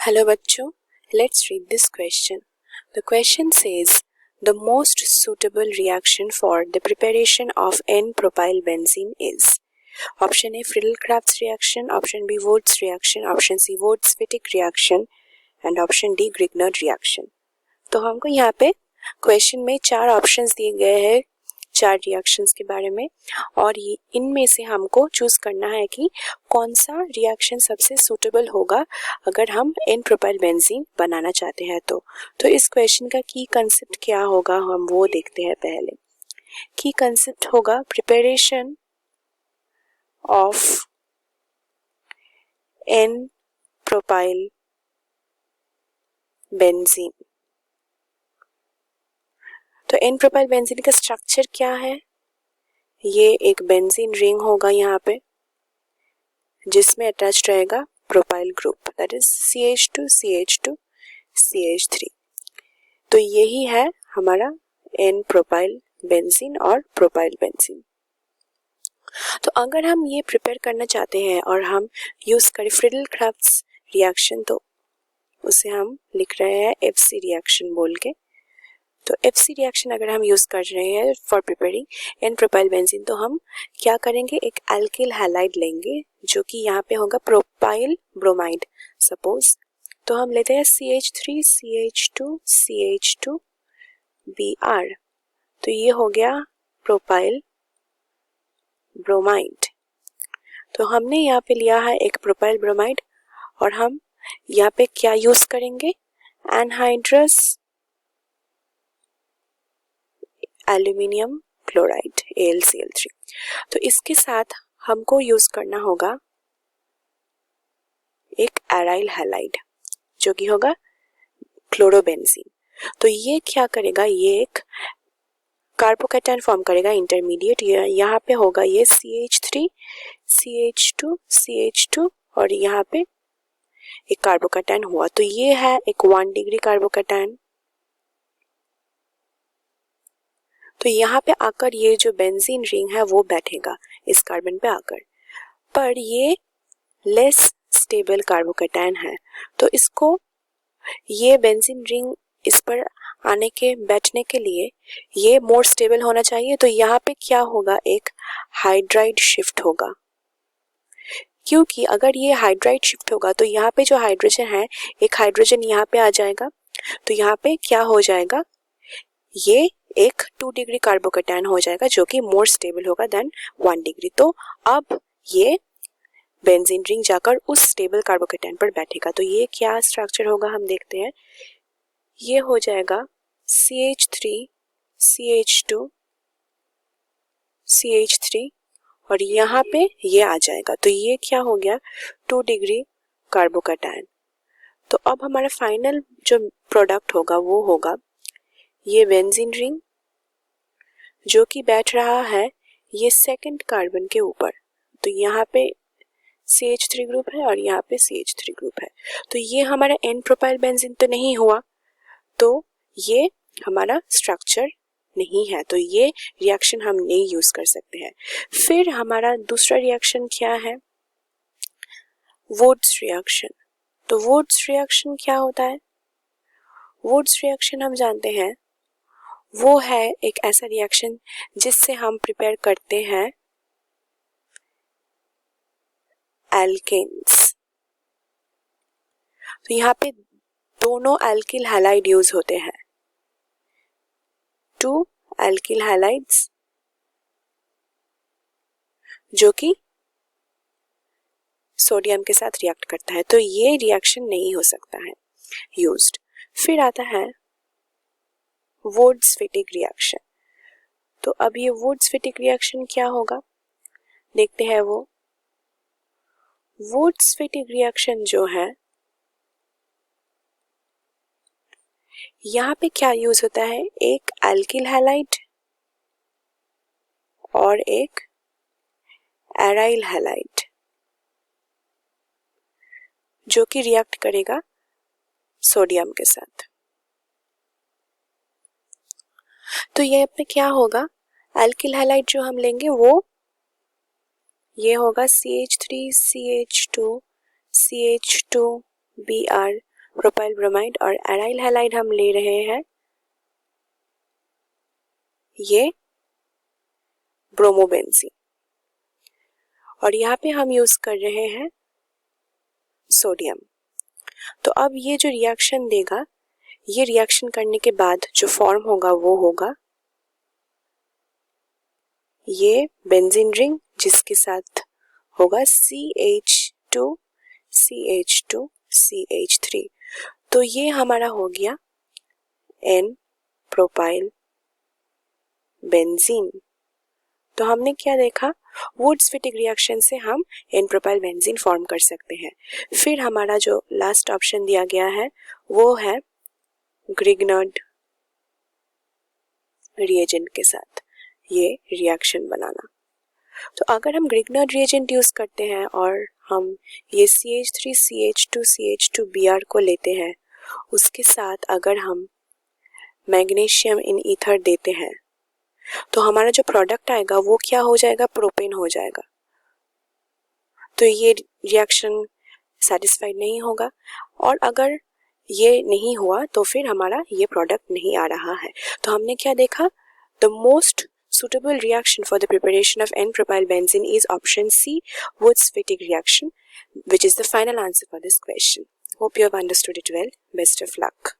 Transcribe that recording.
Hello बच्चों, let's read this question. The question says, the most suitable reaction for the preparation of N-propyl benzene is option A Friedel-Crafts reaction, option B Wurtz reaction, option C Wurtz-Wittig reaction and option D Grignard reaction. तो हमको यहाँ पे question में 4 options दिए गए हैं 4 reactions के बारे में और ये इनमें से हमको चूज करना है कि कौन सा रिएक्शन सबसे सूटेबल होगा अगर हम एन प्रोपाइल बेंजीन बनाना चाहते हैं तो इस क्वेश्चन का की कंसेप्ट क्या होगा हम वो देखते हैं। पहले की कंसेप्ट होगा preparation of n propyl benzene. तो एन प्रोपाइल बेंजीन का स्ट्रक्चर क्या है, ये एक बेंजीन रिंग होगा यहाँ पे जिसमें अटैच्ड रहेगा propyl group that is CH2 CH2 CH3। तो यही है हमारा एन प्रोपाइल बेंजीन और प्रोपाइल बेंजीन। तो अगर हम ये प्रिपेयर करना चाहते हैं और हम यूज करें फ्रीडल-क्राफ्ट्स रिएक्शन तो उसे हम लिख रहे हैं FC रिएक्शन बोल के। तो FC रिएक्शन अगर हम यूज कर रहे हैं for preparing n propyl benzene तो हम क्या करेंगे, एक एल्किल हैलाइड लेंगे जो कि यहाँ पे होगा प्रोपाइल ब्रोमाइड सपोज। तो हम लेते हैं CH3 CH2 CH2 Br। तो ये हो गया प्रोपाइल ब्रोमाइड। तो हमने यहाँ पे लिया है एक प्रोपाइल ब्रोमाइड और हम यहाँ पे क्या यूज करेंगे, एनहाइड्रस एल्यूमिनियम क्लोराइड AlCl3। तो इसके साथ हमको यूज करना होगा एक एराइल हैलाइड जो कि होगा क्लोरोबेंजीन। तो ये क्या करेगा, ये एक कार्बोकैटायन फॉर्म करेगा इंटरमीडिएट। यहाँ पे होगा ये CH3 CH2 CH2 और यहाँ पे एक कार्बोकैटायन हुआ। तो ये है एक 1 डिग्री कार्बोकैटायन। तो यहाँ पे आकर ये जो बेंजीन रिंग है वो बैठेगा इस कार्बन पे आकर, पर ये लेस स्टेबल कार्बोकैटायन है तो इसको ये बेंजीन रिंग इस पर आने के बैठने के लिए ये मोर स्टेबल होना चाहिए। तो यहाँ पे क्या होगा, एक हाइड्राइड शिफ्ट होगा, क्योंकि अगर ये हाइड्राइड शिफ्ट होगा तो यहाँ पे जो हाइड्रोजन है एक हाइड्रोजन यहाँ पे आ जाएगा। तो यहाँ पे क्या हो जाएगा, ये एक 2 डिग्री कार्बोकैटायन हो जाएगा जो कि मोर स्टेबल होगा देन 1 डिग्री। तो अब ये बेंजीन रिंग जाकर उस स्टेबल कार्बोकैटायन पर बैठेगा। तो ये क्या स्ट्रक्चर होगा हम देखते हैं, ये हो जाएगा CH3 CH2 CH3 और यहाँ पे ये आ जाएगा। तो ये क्या हो गया, 2 डिग्री कार्बोकैटायन। तो अब हमारा फाइनल जो प्रोडक्ट होगा वो होगा ये बेंजीन रिंग जो कि बैठ रहा है ये सेकंड कार्बन के ऊपर। तो यहाँ पे CH3 ग्रुप है और यहाँ पे CH3 ग्रुप है। तो ये हमारा एन प्रोपाइल बेंजीन तो नहीं हुआ, तो ये हमारा स्ट्रक्चर नहीं है, तो ये रिएक्शन हम नहीं यूज कर सकते हैं। फिर हमारा दूसरा रिएक्शन क्या है, वुड्स रिएक्शन। तो वुड्स रिएक्शन क्या होता है, वुड्स रिएक्शन हम जानते हैं वो है एक ऐसा रिएक्शन जिससे हम प्रिपेयर करते हैं एल्केन्स। तो यहाँ पे दोनों एल्किल हैलाइड यूज होते हैं, 2 एल्किल हैलाइड्स जो कि सोडियम के साथ रिएक्ट करता है। तो ये रिएक्शन नहीं हो सकता है यूज्ड। फिर आता है वुड्स-विटिग रिएक्शन। तो अब ये वुड्स-विटिग रिएक्शन क्या होगा देखते हैं। वो वुड्स-विटिग रिएक्शन जो है यहाँ पे क्या यूज होता है, एक एल्किल हैलाइड और एक एराइल हैलाइड जो कि रिएक्ट करेगा सोडियम के साथ। तो ये पे क्या होगा, एल्किल हैलाइड जो हम लेंगे वो ये होगा CH3 CH2 CH2 Br propyl bromide और एराइल हैलाइड हम ले रहे हैं ये ब्रोमोबेंजीन, और यहाँ पे हम यूज कर रहे हैं सोडियम। तो अब ये जो रिएक्शन देगा, ये रिएक्शन करने के बाद जो फॉर्म होगा वो होगा ये बेंजीन रिंग, जिसके साथ होगा CH2 CH2 CH3। तो ये हमारा हो गया N प्रोपाइल बेंजीन। तो हमने क्या देखा, वुड्स-फिटिक रिएक्शन से हम N प्रोपाइल बेंजीन फॉर्म कर सकते हैं। फिर हमारा जो लास्ट ऑप्शन दिया गया है वो है ग्रिग्नार्ड रिएजेंट के साथ ये रिएक्शन बनाना। तो अगर हम ग्रिग्नार्ड रिएजेंट यूज करते हैं और हम ये CH3 CH2 CH2 Br को लेते हैं, उसके साथ अगर हम मैग्नीशियम इन ईथर देते हैं तो हमारा जो प्रोडक्ट आएगा वो क्या हो जाएगा, प्रोपेन हो जाएगा। तो ये रिएक्शन सेटिस्फाइड नहीं होगा, और अगर ये नहीं हुआ तो फिर हमारा ये प्रोडक्ट नहीं आ रहा है। तो हमने क्या देखा, the most suitable reaction for the preparation of N-propyl benzene is option C, Wurtz-Fittig reaction, which is the final answer for this question. Hope you have understood it well. Best of luck.